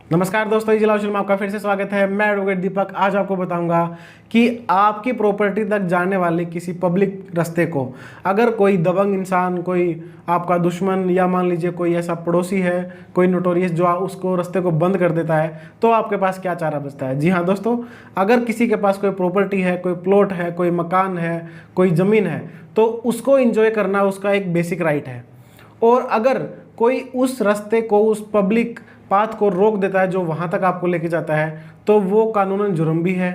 नमस्कार दोस्तों, जिला में आपका फिर से स्वागत है। मैं एडवोकेट दीपक आज आपको बताऊंगा कि आपकी प्रॉपर्टी तक जाने वाले किसी पब्लिक रास्ते को अगर कोई दबंग इंसान, कोई आपका दुश्मन या मान लीजिए कोई ऐसा पड़ोसी है, कोई नोटोरियस जो उसको रास्ते को बंद कर देता है, तो आपके पास क्या चारा बचता है। जी हाँ दोस्तों, अगर किसी के पास कोई प्रॉपर्टी है, कोई प्लॉट है, कोई मकान है, कोई ज़मीन है, तो उसको इंजॉय करना उसका एक बेसिक राइट है। और अगर कोई उस रास्ते को, उस पब्लिक पाथ को रोक देता है जो वहाँ तक आपको लेके जाता है, तो वो कानूनन जुर्म भी है।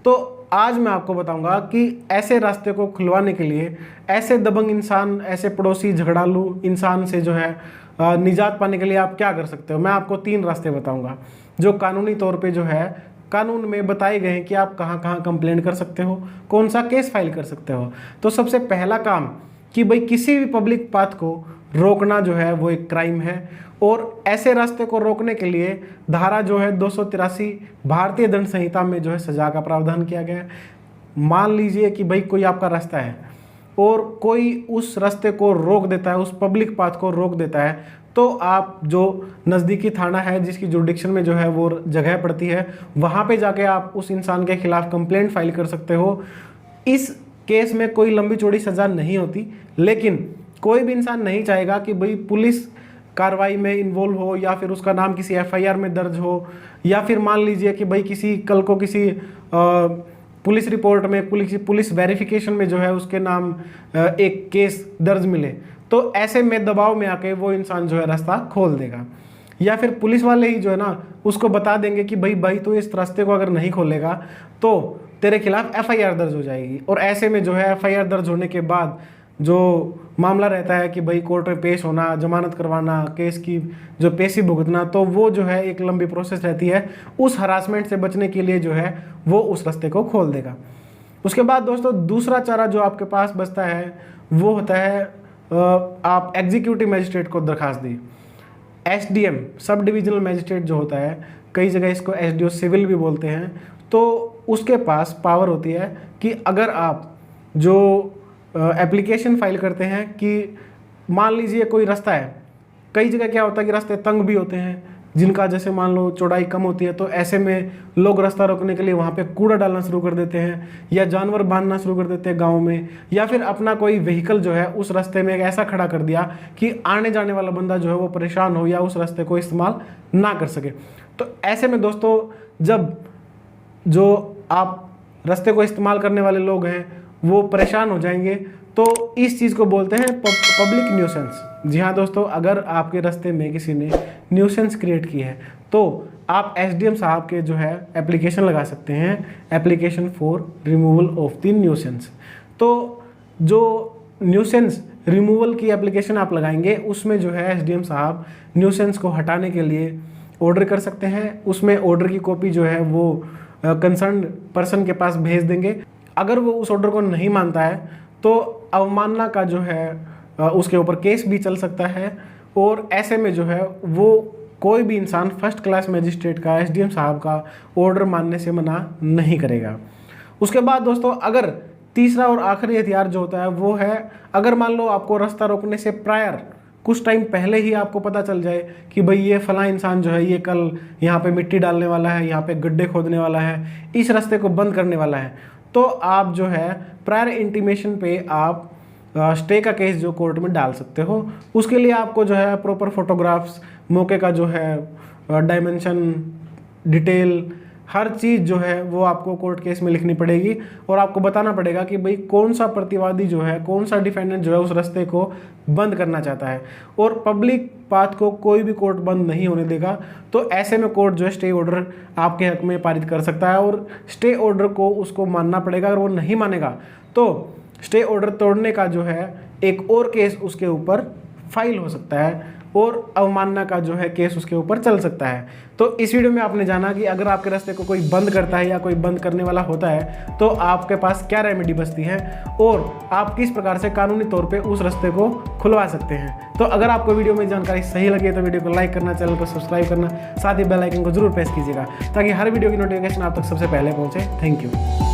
तो आज मैं आपको बताऊंगा कि ऐसे रास्ते को खुलवाने के लिए ऐसे दबंग इंसान, ऐसे पड़ोसी झगड़ालू इंसान से जो है निजात पाने के लिए आप क्या कर सकते हो। मैं आपको 3 रास्ते बताऊंगा जो कानूनी तौर पे जो है कानून में बताए गए हैं कि आप कहाँ कहाँ कंप्लेंट कर सकते हो, कौन सा केस फाइल कर सकते हो। तो सबसे पहला काम कि भाई किसी भी पब्लिक पाथ को रोकना जो है वो एक क्राइम है, और ऐसे रास्ते को रोकने के लिए धारा जो है 283 भारतीय दंड संहिता में जो है सजा का प्रावधान किया गया है। मान लीजिए कि भाई कोई आपका रास्ता है और कोई उस रास्ते को रोक देता है, उस पब्लिक पाथ को रोक देता है, तो आप जो नज़दीकी थाना है जिसकी जुरिडिक्शन में जो है वो जगह पड़ती है, वहाँ पे जाके आप उस इंसान के खिलाफ कंप्लेंट फाइल कर सकते हो। इस केस में कोई लंबी चौड़ी सज़ा नहीं होती, लेकिन कोई भी इंसान नहीं चाहेगा कि भाई पुलिस कार्रवाई में इन्वॉल्व हो, या फिर उसका नाम किसी एफआईआर में दर्ज हो, या फिर मान लीजिए कि भाई किसी कल को किसी पुलिस रिपोर्ट में, पुलिस वेरिफिकेशन में जो है उसके नाम एक केस दर्ज मिले, तो ऐसे में दबाव में आके वो इंसान जो है रास्ता खोल देगा। या फिर पुलिस वाले ही जो है ना उसको बता देंगे कि भाई तो इस रास्ते को अगर नहीं खोलेगा तो तेरे खिलाफ एफआईआर दर्ज हो जाएगी। और ऐसे में जो है एफआईआर दर्ज होने के बाद जो मामला रहता है कि भाई कोर्ट में पेश होना, जमानत करवाना, केस की जो पेशी भुगतना, तो वो जो है एक लंबी प्रोसेस रहती है। उस हरासमेंट से बचने के लिए जो है वो उस रास्ते को खोल देगा। उसके बाद दोस्तों दूसरा चारा जो आपके पास बचता है वो होता है आप एग्जीक्यूटिव मजिस्ट्रेट को दरखास्त दी। एसडीएम सब डिविजनल मजिस्ट्रेट जो होता है, कई जगह इसको एसडीओ सिविल भी बोलते हैं, तो उसके पास पावर होती है कि अगर आप जो एप्लीकेशन फाइल करते हैं कि मान लीजिए कोई रास्ता है, कई जगह क्या होता है कि रास्ते तंग भी होते हैं, जिनका जैसे मान लो चौड़ाई कम होती है, तो ऐसे में लोग रास्ता रोकने के लिए वहाँ पे कूड़ा डालना शुरू कर देते हैं, या जानवर बांधना शुरू कर देते हैं गाँव में, या फिर अपना कोई व्हीकल जो है उस रास्ते में ऐसा खड़ा कर दिया कि आने जाने वाला बंदा जो है वो परेशान हो या उस रास्ते को इस्तेमाल ना कर सके। तो ऐसे में दोस्तों जब जो आप रास्ते को इस्तेमाल करने वाले लोग हैं वो परेशान हो जाएंगे, तो इस चीज़ को बोलते हैं पब्लिक न्यूसेंस। जी हाँ दोस्तों, अगर आपके रास्ते में किसी ने न्यूसेंस क्रिएट की है तो आप एसडीएम साहब के जो है एप्लीकेशन लगा सकते हैं, application for removal of the nuisance. तो जो न्यूसेंस रिमूवल की एप्लीकेशन आप लगाएंगे उसमें जो है एसडीएम साहब न्यूसेंस को हटाने के लिए ऑर्डर कर सकते हैं। उसमें ऑर्डर की कॉपी जो है वो कंसर्न पर्सन के पास भेज देंगे। अगर वो उस ऑर्डर को नहीं मानता है तो अवमानना का जो है उसके ऊपर केस भी चल सकता है, और ऐसे में जो है वो कोई भी इंसान फर्स्ट क्लास मजिस्ट्रेट का, एसडीएम साहब का ऑर्डर मानने से मना नहीं करेगा। उसके बाद दोस्तों अगर तीसरा और आखिरी हथियार जो होता है वो है, अगर मान लो आपको रास्ता रोकने से प्रायर कुछ टाइम पहले ही आपको पता चल जाए कि भाई ये फला इंसान जो है ये कल यहाँ पे मिट्टी डालने वाला है, यहाँ पे गड्ढे खोदने वाला है, इस रास्ते को बंद करने वाला है, तो आप जो है प्रायर इंटीमेशन पे आप स्टे का केस जो कोर्ट में डाल सकते हो। उसके लिए आपको जो है प्रॉपर फोटोग्राफ्स, मौके का जो है डायमेंशन, डिटेल, हर चीज़ जो है वो आपको कोर्ट केस में लिखनी पड़ेगी, और आपको बताना पड़ेगा कि भाई कौन सा प्रतिवादी जो है, कौन सा डिफेंडेंट जो है उस रास्ते को बंद करना चाहता है। और पब्लिक पाथ को कोई भी कोर्ट बंद नहीं होने देगा, तो ऐसे में कोर्ट जो है स्टे ऑर्डर आपके हक में पारित कर सकता है, और स्टे ऑर्डर को उसको मानना पड़ेगा। अगर वो नहीं मानेगा तो स्टे ऑर्डर तोड़ने का जो है एक और केस उसके ऊपर फाइल हो सकता है, और अवमानना का जो है केस उसके ऊपर चल सकता है। तो इस वीडियो में आपने जाना कि अगर आपके रास्ते को कोई बंद करता है या कोई बंद करने वाला होता है तो आपके पास क्या रेमेडी बचती है, और आप किस प्रकार से कानूनी तौर पे उस रास्ते को खुलवा सकते हैं। तो अगर आपको वीडियो में जानकारी सही लगे तो वीडियो को लाइक करना, चैनल को सब्सक्राइब करना, साथ ही बेल आइकन को जरूर प्रेस कीजिएगा ताकि हर वीडियो की नोटिफिकेशन आप तक सबसे पहले पहुंचे। Thank you.